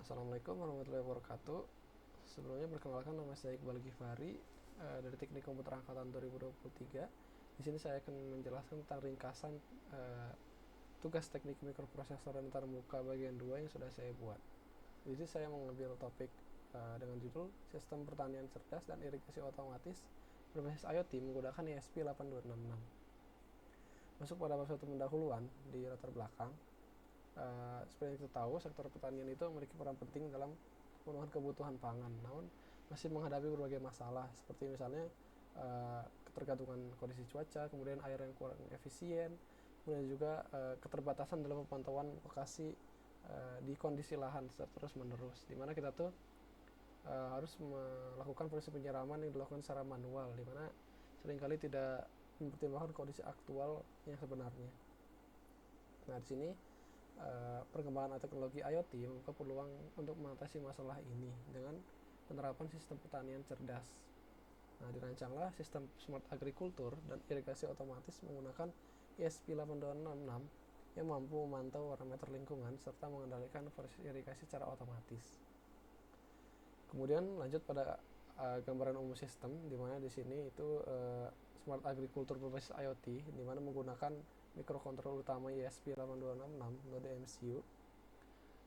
Assalamualaikum warahmatullahi wabarakatuh. Sebelumnya perkenalkan, nama saya Iqbal Gifari dari Teknik Komputer Angkatan 2023. Di sini saya akan menjelaskan tentang ringkasan tugas teknik mikroprosesor dan terbuka bagian 2 yang sudah saya buat. Jadi saya mengambil topik dengan judul Sistem Pertanian Cerdas dan Irigasi Otomatis berbasis IoT menggunakan ESP8266. Masuk pada suatu pendahuluan di latar belakang. Seperti yang kita tahu, sektor pertanian itu memiliki peran penting dalam pemenuhan kebutuhan pangan, namun masih menghadapi berbagai masalah seperti misalnya ketergantungan kondisi cuaca, kemudian air yang kurang efisien, kemudian juga keterbatasan dalam pemantauan lokasi di kondisi lahan terus menerus, di mana kita tuh harus melakukan proses penyiraman yang dilakukan secara manual, di mana seringkali tidak mempertimbangkan kondisi aktual yang sebenarnya. Nah, di sini perkembangan teknologi IoT membuka peluang untuk mengatasi masalah ini dengan penerapan sistem pertanian cerdas. Nah, dirancanglah sistem smart agriculture dan irigasi otomatis menggunakan ESP8266 yang mampu memantau parameter lingkungan serta mengendalikan proses irigasi secara otomatis. Kemudian lanjut pada gambaran umum sistem, di mana di sini itu smart agriculture berbasis IoT, di mana menggunakan mikrokontroller utama ESP8266 node MCU.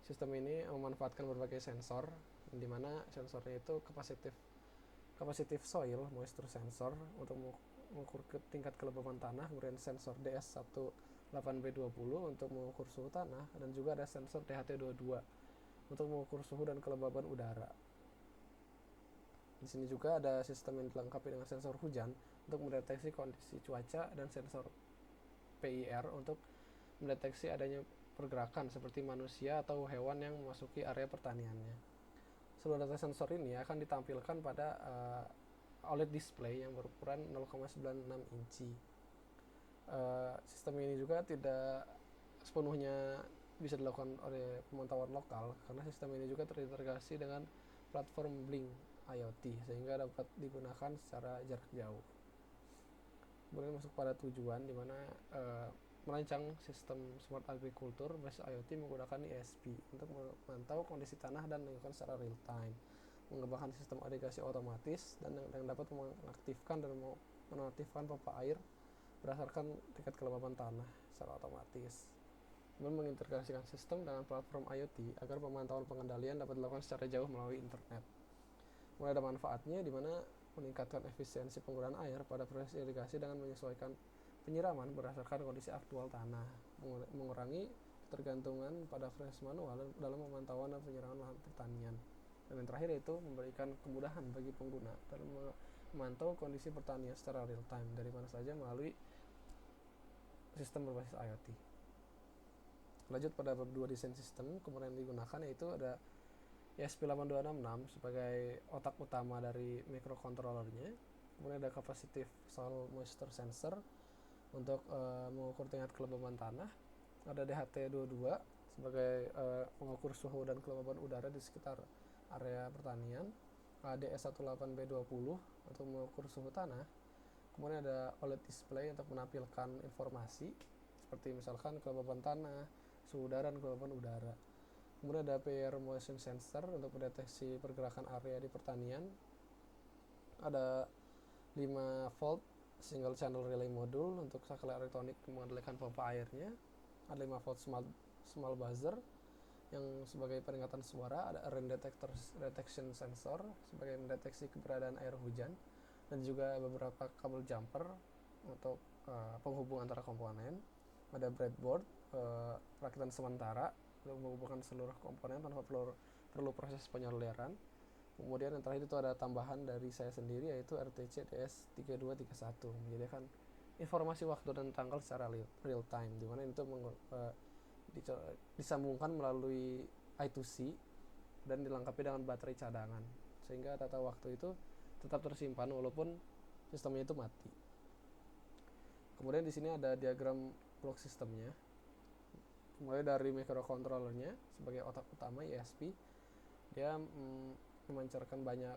Sistem ini memanfaatkan berbagai sensor, di mana sensornya itu capacitive soil moisture sensor untuk mengukur tingkat kelembaban tanah, kemudian sensor DS18B20 untuk mengukur suhu tanah, dan juga ada sensor DHT22 untuk mengukur suhu dan kelembaban udara. Di sini juga ada sistem yang dilengkapi dengan sensor hujan untuk mendeteksi kondisi cuaca dan sensor PIR untuk mendeteksi adanya pergerakan seperti manusia atau hewan yang memasuki area pertaniannya. Seluruh data sensor ini akan ditampilkan pada OLED display yang berukuran 0,96 inci. Sistem ini juga tidak sepenuhnya bisa dilakukan oleh pemantauan lokal karena sistem ini juga terintegrasi dengan platform Blink IoT sehingga dapat digunakan secara jarak jauh. Kemudian masuk pada tujuan, di mana merancang sistem smart agriculture berbasis IoT menggunakan ESP untuk memantau kondisi tanah dan lingkungan secara real time, mengembangkan sistem irigasi otomatis dan yang dapat mengaktifkan dan menonaktifkan pompa air berdasarkan tingkat kelembaban tanah secara otomatis. Kemudian mengintegrasikan sistem dengan platform IoT agar pemantauan pengendalian dapat dilakukan secara jauh melalui internet. Mulai ada manfaatnya, di mana meningkatkan efisiensi penggunaan air pada proses irigasi dengan menyesuaikan penyiraman berdasarkan kondisi aktual tanah, mengurangi ketergantungan pada proses manual dalam pemantauan dan penyiraman lahan pertanian. Dan yang terakhir yaitu memberikan kemudahan bagi pengguna dalam memantau kondisi pertanian secara real time dari mana saja melalui sistem berbasis IoT. Lanjut pada bab 2 desain sistem, kemudian digunakan yaitu ada ESP8266 sebagai otak utama dari microcontrollernya. Kemudian ada capacitive soil moisture sensor untuk mengukur tingkat kelembaban tanah. Ada DHT22 sebagai mengukur suhu dan kelembaban udara di sekitar area pertanian. DS18B20 untuk mengukur suhu tanah. Kemudian ada OLED display untuk menampilkan informasi seperti misalkan kelembaban tanah, suhu udara, dan kelembaban udara. Kemudian ada PIR motion sensor untuk mendeteksi pergerakan area di pertanian. Ada 5 volt single channel relay module untuk saklar elektronik mengendalikan pompa airnya. Ada 5 volt small buzzer yang sebagai peringatan suara. Ada rain detection sensor sebagai mendeteksi keberadaan air hujan, dan juga beberapa kabel jumper untuk penghubung antara komponen. Ada breadboard perakitan sementara untuk menghubungkan seluruh komponen tanpa perlu proses penyoliran. Kemudian yang terakhir itu ada tambahan dari saya sendiri yaitu RTC DS3231 menyediakan informasi waktu dan tanggal secara real time, di mana itu disambungkan melalui I2C dan dilengkapi dengan baterai cadangan sehingga data waktu itu tetap tersimpan walaupun sistemnya itu mati. Kemudian di sini ada diagram blok sistemnya, mulai dari microcontrollernya sebagai otak utama ESP. Dia memancarkan banyak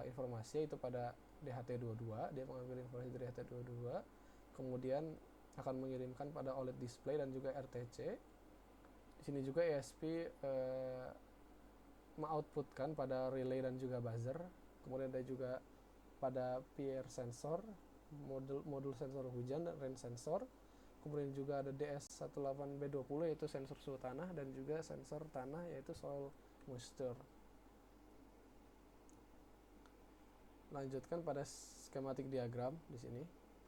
informasi yaitu pada DHT22, dia mengambil informasi dari DHT22, kemudian akan mengirimkan pada OLED display dan juga RTC. Di sini juga ESP mengoutputkan pada relay dan juga buzzer. Kemudian ada juga pada PIR sensor, modul sensor hujan dan rain sensor. Kemudian juga ada DS18B20 yaitu sensor suhu tanah, dan juga sensor tanah yaitu soil moisture. Lanjutkan pada skematik diagram di sini.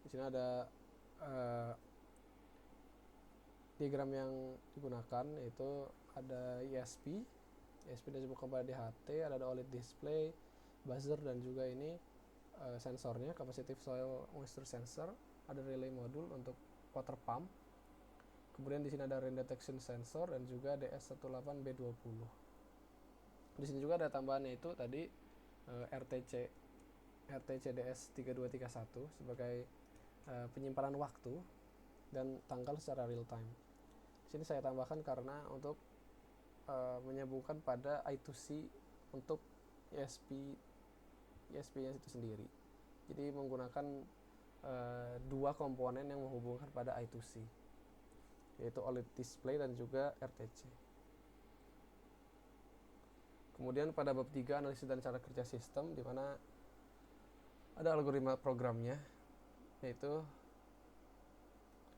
Di sini ada diagram yang digunakan, yaitu ada ESP disebut pada DHT, ada OLED display, buzzer, dan juga ini sensornya, capacitive soil moisture sensor, ada relay modul untuk water pump. Kemudian di sini ada rain detection sensor dan juga DS18B20. Di sini juga ada tambahannya, itu tadi RTC DS3231 sebagai penyimpanan waktu dan tanggal secara real time. Di sini saya tambahkan karena untuk menyambungkan pada I2C untuk ESP-nya itu sendiri. Jadi menggunakan dua komponen yang menghubungkan pada I2C, yaitu OLED display dan juga RTC. Kemudian pada bab 3 analisis dan cara kerja sistem, di mana ada algoritma programnya, yaitu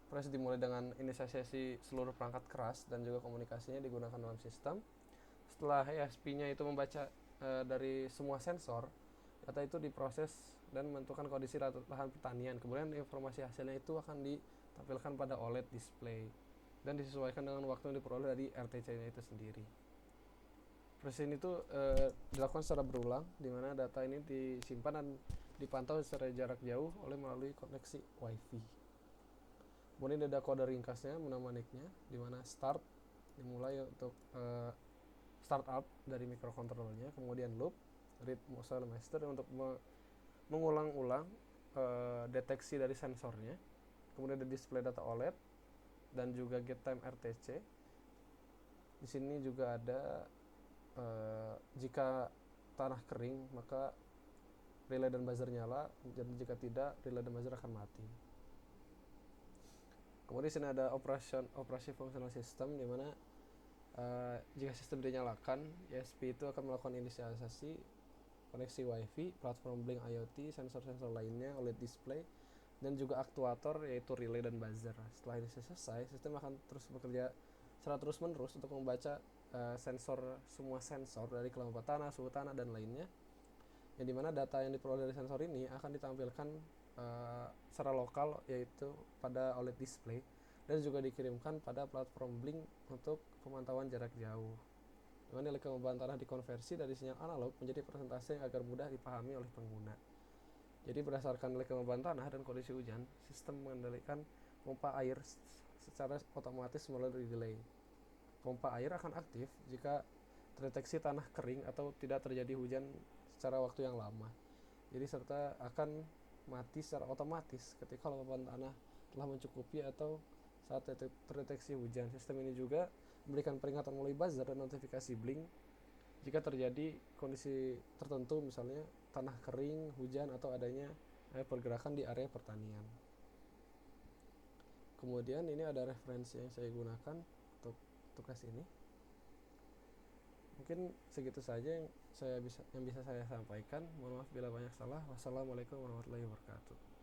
proses dimulai dengan inisiasi seluruh perangkat keras dan juga komunikasinya digunakan dalam sistem. Setelah ESP-nya itu membaca dari semua sensor, data itu diproses dan menentukan kondisi lahan pertanian. Kemudian informasi hasilnya itu akan ditampilkan pada OLED display dan disesuaikan dengan waktu yang diperoleh dari RTC-nya itu sendiri. Proses ini itu dilakukan secara berulang, di mana data ini disimpan dan dipantau secara jarak jauh melalui koneksi WiFi. Kemudian ada kode ringkasnya, mnemonic-nya, di mana start dimulai untuk startup dari microcontroller-nya, kemudian loop, read soil master untuk mengulang-ulang deteksi dari sensornya, kemudian ada display data OLED dan juga get time RTC. Di sini juga ada jika tanah kering maka relay dan buzzer nyala, dan jika tidak relay dan buzzer akan mati. Kemudian di sini ada operasi fungsional sistem, di mana jika sistem dinyalakan, ESP itu akan melakukan inisialisasi koneksi WiFi, platform Blink IoT, sensor-sensor lainnya, OLED display, dan juga aktuator yaitu relay dan buzzer. Setelah ini selesai, sistem akan terus bekerja secara terus-menerus untuk membaca semua sensor dari kelembapan tanah, suhu tanah, dan lainnya, yang dimana data yang diperoleh dari sensor ini akan ditampilkan secara lokal yaitu pada OLED display, dan juga dikirimkan pada platform Blink untuk pemantauan jarak jauh, dimana nilai kelembaban tanah dikonversi dari sinyal analog menjadi persentase agar mudah dipahami oleh pengguna. Jadi berdasarkan nilai kelembaban tanah dan kondisi hujan, sistem mengendalikan pompa air secara otomatis melalui delay. Pompa air akan aktif jika terdeteksi tanah kering atau tidak terjadi hujan secara waktu yang lama. Jadi serta akan mati secara otomatis ketika kelembaban tanah telah mencukupi atau saat terdeteksi hujan. Sistem ini juga memberikan peringatan melalui buzzer dan notifikasi blink jika terjadi kondisi tertentu, misalnya tanah kering, hujan, atau adanya pergerakan di area pertanian. Kemudian ini ada referensi yang saya gunakan untuk tugas ini. Mungkin segitu saja yang bisa saya sampaikan. Mohon maaf bila banyak salah. Wassalamualaikum warahmatullahi wabarakatuh.